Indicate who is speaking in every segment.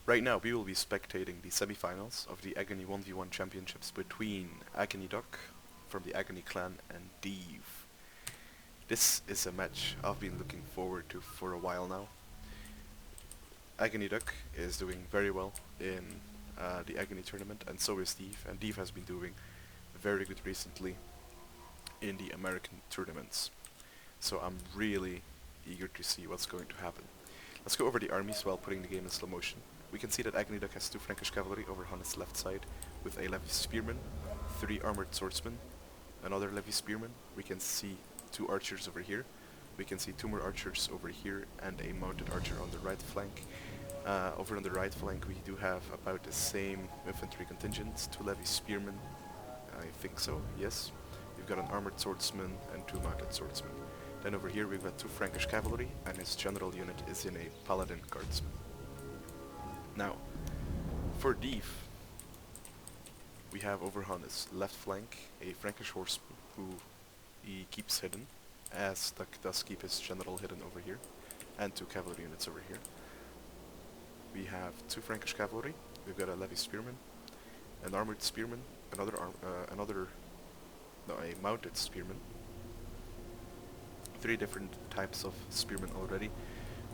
Speaker 1: Right now we will be spectating the semifinals of the Agony 1v1 championships between AggonyDuck from the Agony clan and Deve. This is a match I've been looking forward to for a while now. AggonyDuck is doing very well in the Agony tournament, and so is Deve, and Deve has been doing very good recently in the American tournaments. So I'm really eager to see what's going to happen. Let's go over the armies while putting the game in slow motion. We can see that AggonyDuck has 2 Frankish cavalry over on his left side with a Levy spearman, 3 armored swordsmen, another Levy spearman. We can see 2 archers over here. We can see 2 more archers over here and a mounted archer on the right flank. Over on the right flank we do have about the same infantry contingent, 2 Levy spearmen, I think so, yes. We've got an armored swordsman and 2 mounted swordsmen. Then over here we've got 2 Frankish cavalry, and his general unit is in a paladin guardsman. Now, for Deve, we have over on his left flank a Frankish horseman who he keeps hidden, as Duck does keep his general hidden over here, and 2 cavalry units over here. We have 2 Frankish cavalry, we've got a Levy spearman, an armored spearman, a mounted spearman, 3 different types of spearmen already.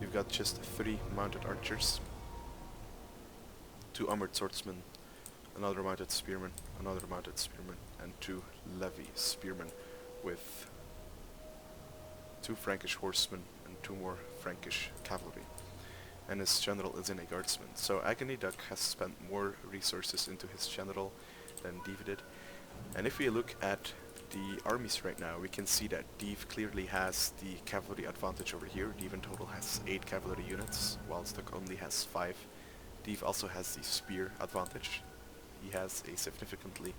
Speaker 1: We've got just 3 mounted archers, 2 armored swordsmen, another mounted spearman, and 2 Levy spearmen with 2 Frankish horsemen and 2 more Frankish cavalry. And his general is in a guardsman. So AggonyDuck has spent more resources into his general than Deve did. And if we look at the armies right now, we can see that Deve clearly has the cavalry advantage over here. Deve in total has 8 cavalry units, whilst Duck only has 5. Deve also has the spear advantage. He has a significantly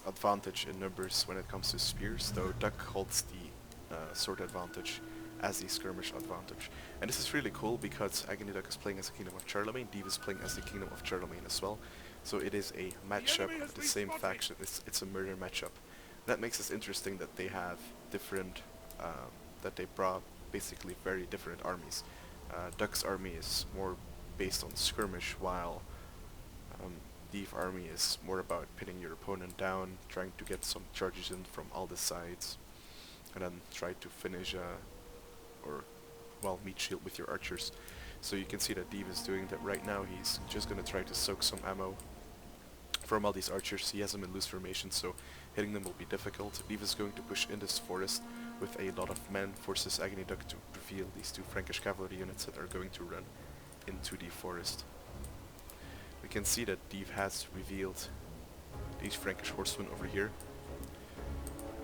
Speaker 1: advantage in numbers when it comes to spears, though Duck holds the sword advantage as the skirmish advantage. And this is really cool because AggonyDuck is playing as the Kingdom of Charlemagne, Deve is playing as the Kingdom of Charlemagne as well. So it is a matchup of the same faction. It's a murder matchup. That makes it interesting that they have different, that they brought basically very different armies. Duck's army is more based on skirmish, while Deve army is more about pinning your opponent down, trying to get some charges in from all the sides, and then try to finish meat shield with your archers. So you can see that Deve is doing that right now. He's just gonna try to soak some ammo from all these archers. He has them in loose formation, so hitting them will be difficult. Deve is going to push in this forest with a lot of men, forces AggonyDuck to reveal these 2 Frankish cavalry units that are going to run into the forest. We can see that Deve has revealed these Frankish horsemen over here.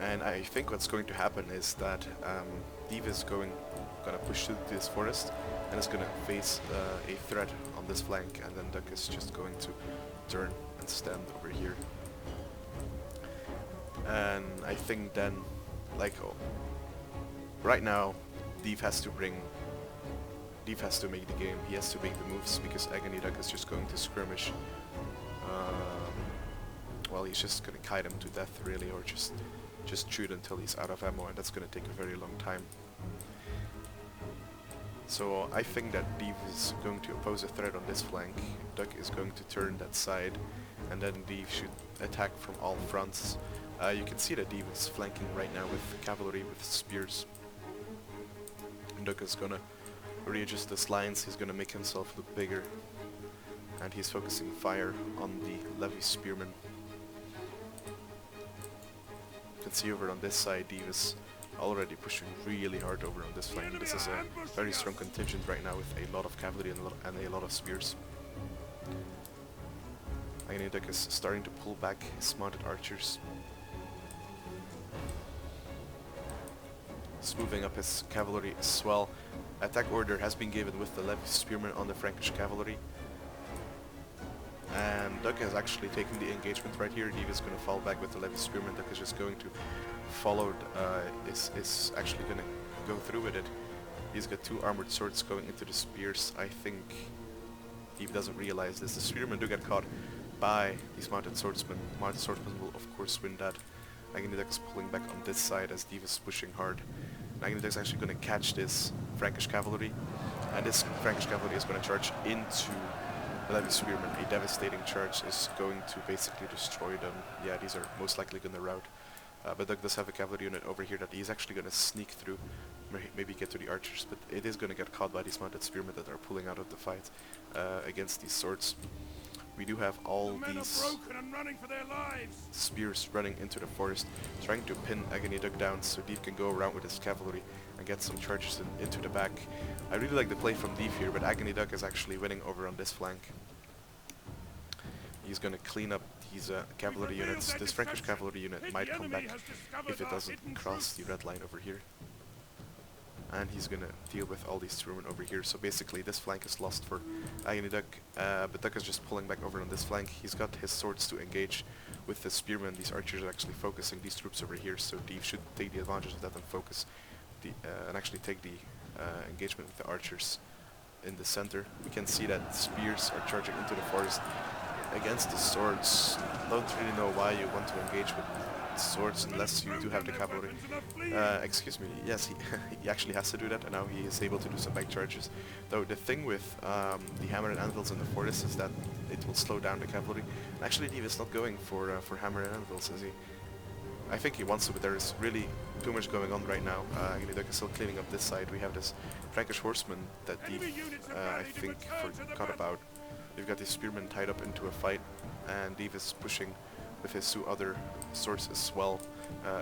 Speaker 1: And I think what's going to happen is that Deve is gonna push through this forest and is gonna face a threat on this flank, and then Duck is just going to turn and stand over here. And I think then, right now, Deve has to make the game. He has to make the moves because AggonyDuck is just going to skirmish. He's just gonna kite him to death, really, or just shoot until he's out of ammo, and that's gonna take a very long time. So I think that Deve is going to oppose a threat on this flank. Duck is going to turn that side, and then Deve should attack from all fronts. You can see that Deve is flanking right now with cavalry, with spears. Duck is gonna readjust his lines, he's gonna make himself look bigger, and he's focusing fire on the Levy spearmen. You can see over on this side, Deve is already pushing really hard over on this flank. This is a very strong contingent right now with a lot of cavalry and a lot of spears. AggonyDuck is starting to pull back his mounted archers. He's moving up his cavalry as well. Attack order has been given with the Levy spearmen on the Frankish cavalry. And Duck has actually taken the engagement right here. Deve is going to fall back with the Levy spearmen. Duck is just going to follow, is actually going to go through with it. He's got 2 armored swords going into the spears. I think Deve doesn't realize this. The spearmen do get caught by these mounted swordsmen. Mounted swordsmen will of course win that. AggonyDuck is pulling back on this side as Deve is pushing hard. AggonyDuck is actually going to catch this Frankish cavalry. And this Frankish cavalry is going to charge into the Levy Spearmen. A devastating charge is going to basically destroy them. Yeah, these are most likely going to rout. But Doug does have a cavalry unit over here that he's actually going to sneak through, maybe get to the archers, but it is going to get caught by these mounted spearmen that are pulling out of the fight against these swords. We do have all these spears running into the forest, trying to pin AggonyDuck down so Deve can go around with his cavalry and get some charges into the back. I really like the play from Deve here, but AggonyDuck is actually winning over on this flank. He's going to clean up these cavalry units. This Frankish cavalry unit might come back if it doesn't cross the red line over here. And he's going to deal with all these spearmen over here. So basically this flank is lost for AggonyDuck, but Duck is just pulling back over on this flank. He's got his swords to engage with the spearmen. These archers are actually focusing these troops over here, so Deve should take the advantage of that and focus and actually take the engagement with the archers in the center. We can see that spears are charging into the forest against the swords. Don't really know why you want to engage with swords unless you do have the cavalry. Excuse me, yes, he actually has to do that, and now he is able to do some back charges. Though the thing with the hammer and anvils in the forest is that it will slow down the cavalry. And actually Deve is not going for hammer and anvils, is he? I think he wants to, but there is really too much going on right now. AggonyDuck is still cleaning up this side. We have this Frankish horseman that Deve, I think, forgot about. We've got these spearmen tied up into a fight, and Deve is pushing with his two other swords as well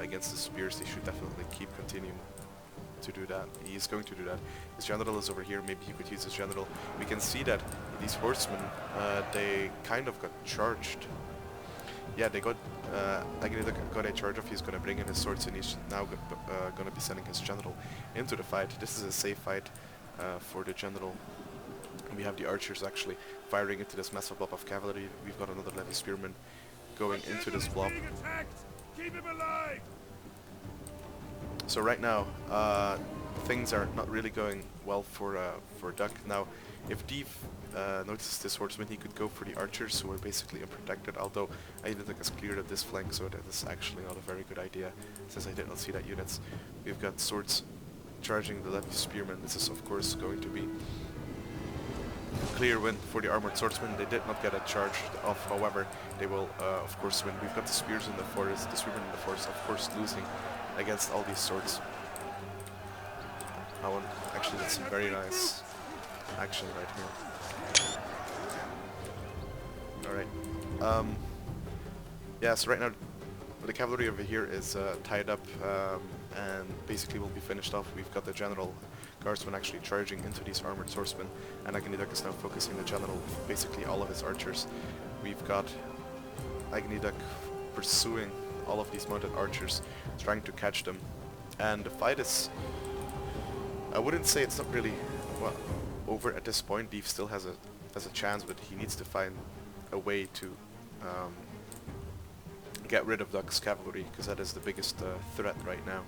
Speaker 1: against the spears. They should definitely keep continuing to do that. He is going to do that. His general is over here. Maybe he could use his general. We can see that these horsemen, they kind of got charged. Yeah, they got AggonyDuck got a charge off. He's going to bring in his swords, and he's now going to be sending his general into the fight. This is a safe fight for the general. We have the archers actually firing into this massive blob of cavalry. We've got another levy spearman going into this blob.
Speaker 2: Keep him alive.
Speaker 1: So right now, things are not really going well for Duck. Now, if Deve notices this horseman, he could go for the archers, who are basically unprotected, although AggonyDuck has cleared up this flank, so that is actually not a very good idea, since I did not see that units. We've got swords charging the levy spearmen. This is of course going to be clear win for the armored swordsmen. They did not get a charge off, however, they will of course win. We've got the spears in the forest, the spearmen in the forest, of course losing against all these swords. That one actually did some very nice action right here. Alright. Yeah, so right now the cavalry over here is tied up and basically will be finished off. We've got the general guardsmen actually charging into these armored swordsmen, and AggonyDuck is now focusing the general with basically all of his archers. We've got AggonyDuck pursuing all of these mounted archers, trying to catch them, and the fight is, I wouldn't say it's not really over at this point. Deve still has a chance, but he needs to find a way to get rid of Duck's cavalry, because that is the biggest threat right now.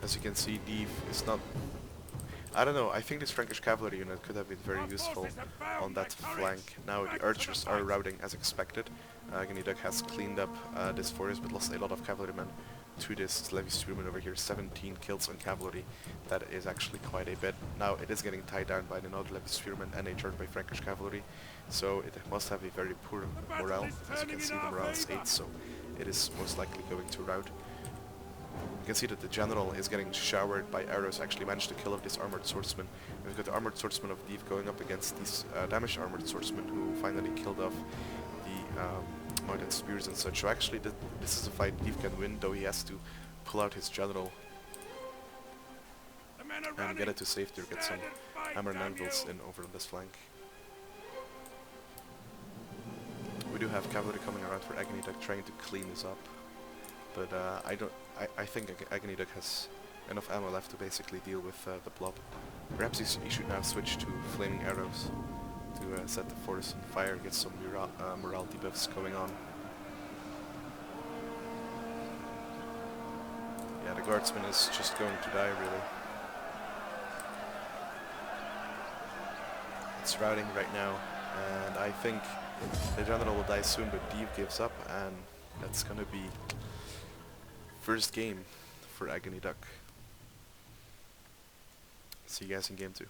Speaker 1: As you can see, Deve is not... I don't know, I think this Frankish cavalry unit could have been very useful on that flank. Now the archers are routing as expected. AggonyDuck has cleaned up this forest, but lost a lot of cavalrymen to this levy spearman over here. 17 kills on cavalry. That is actually quite a bit. Now it is getting tied down by another levy spearman and a charge by Frankish cavalry, so it must have a very poor morale. As you can see, the morale is 8, so it is most likely going to rout. You can see that the general is getting showered by arrows, actually managed to kill off this armored swordsman. We've got the armored swordsman of Deve going up against these damaged armored swordsmen who finally killed off the mounted spears and such. So actually this is a fight Deve can win, though he has to pull out his general and get it to safety or get some hammer and anvils in over on this flank. We do have cavalry coming around for AggonyDuck trying to clean this up. But I think AggonyDuck has enough ammo left to basically deal with the blob. Perhaps he should now switch to flaming arrows to set the forest on fire, get some morale debuffs going on. Yeah, the guardsman is just going to die, really. It's routing right now, and I think the general will die soon, but Deve gives up, and that's gonna be first game for AggonyDuck. See you guys in game 2.